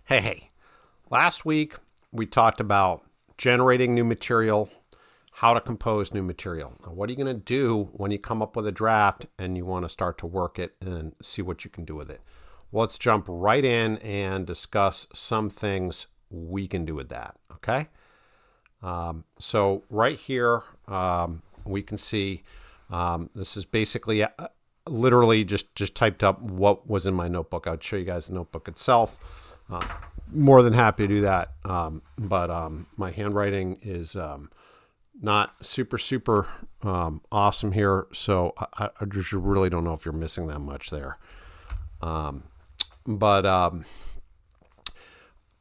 Hey, last week we talked about generating new material, how to compose new material. Now, what are you going to do when you come up with a draft and you want to start to work it and see what you can do with it? Well, let's jump right in and discuss some things we can do with that. Okay. So right here, we can see this is basically literally just typed up what was in my notebook. I'll show you guys the notebook itself. More than happy to do that. But my handwriting is not super awesome here, so I just really don't know if you're missing that much there. But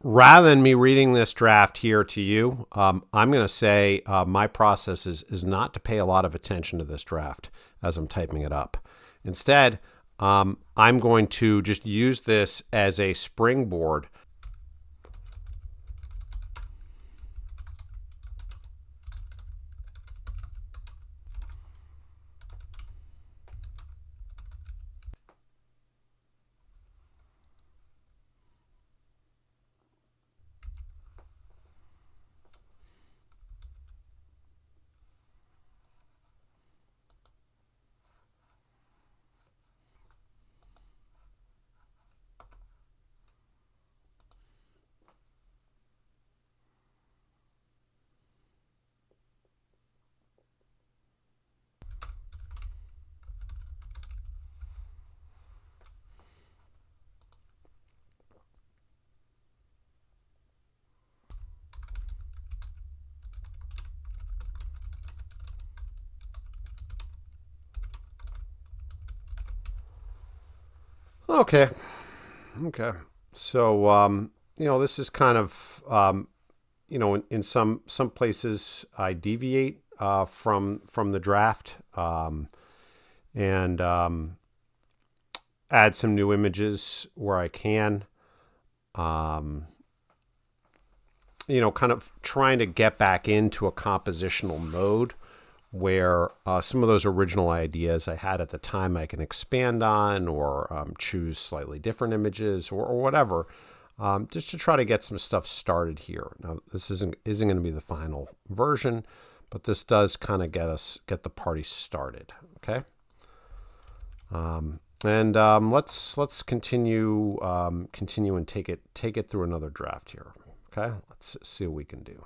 rather than me reading this draft here to you, I'm going to say my process is not to pay a lot of attention to this draft as I'm typing it up. Instead, I'm going to just use this as a springboard. Okay. Okay. So, this is kind of, in some places I deviate from the draft and add some new images where I can. Um, kind of trying to get back into a compositional mode where some of those original ideas I had at the time I can expand on or choose slightly different images or whatever, just to try to get some stuff started here. Now, this isn't going to be the final version, but this does kind of get the party started. Okay, and let's continue and take it through another draft here. Okay, let's see what we can do.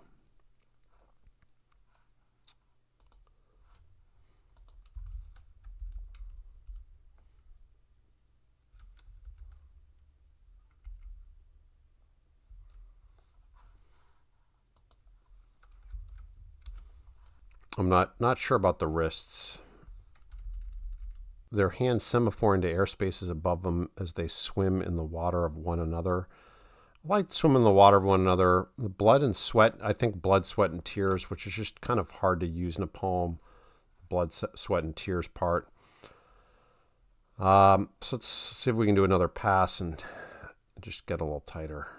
I'm not sure about the wrists. Their hands semaphore into airspaces above them as they swim in the water of one another. I like to swim in the water of one another. The blood and sweat, I think blood, sweat, and tears, which is just kind of hard to use in a poem. Blood, sweat, and tears part. So let's see if we can do another pass and just get a little tighter.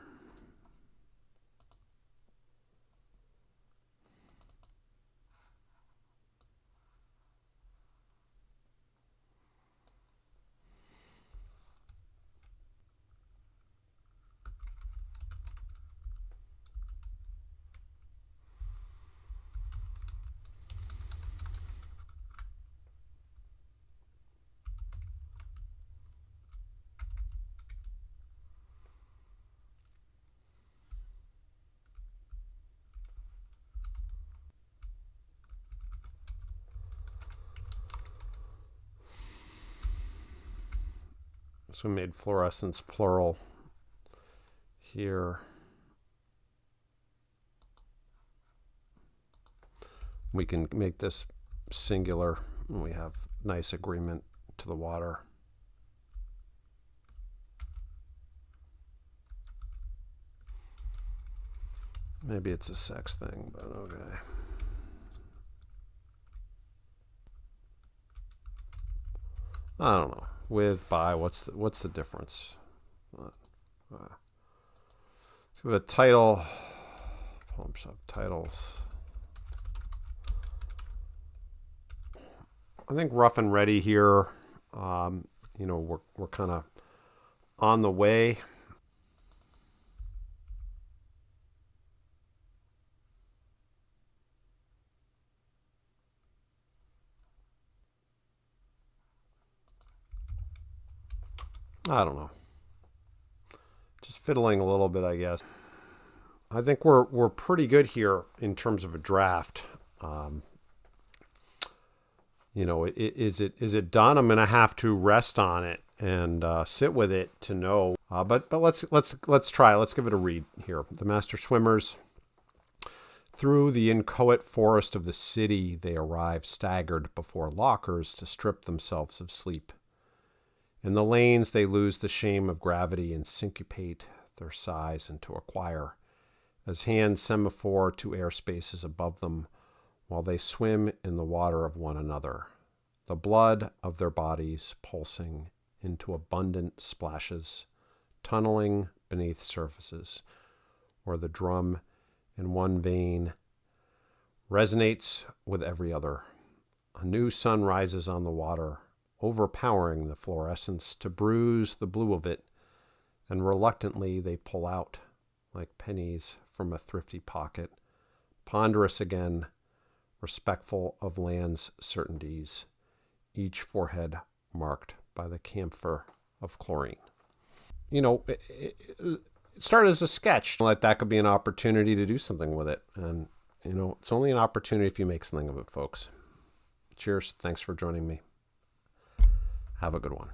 So we made fluorescence plural here. We can make this singular when we have nice agreement to the water. Maybe it's a sex thing, but okay. I don't know. With, by, what's the difference? Let's give it a title. Poems have titles. I think rough and ready here. We're kind of on the way. I don't know. Just fiddling a little bit, I guess. I think we're pretty good here in terms of a draft. Is it done? I'm going to have to rest on it and sit with it to know. But let's try. Let's give it a read here. The master swimmers. Through the inchoate forest of the city, they arrive staggered before lockers to strip themselves of sleep. In the lanes, they lose the shame of gravity and syncopate their sighs into a choir, as hands semaphore to air spaces above them, while they swim in the water of one another, the blood of their bodies pulsing into abundant splashes, tunneling beneath surfaces, where the drum in one vein resonates with every other. A new sun rises on the water, overpowering the fluorescence to bruise the blue of it, and reluctantly they pull out, like pennies from a thrifty pocket, ponderous again, respectful of land's certainties, each forehead marked by the camphor of chlorine. It started as a sketch. Like that could be an opportunity to do something with it. And, it's only an opportunity if you make something of it, folks. Cheers. Thanks for joining me. Have a good one.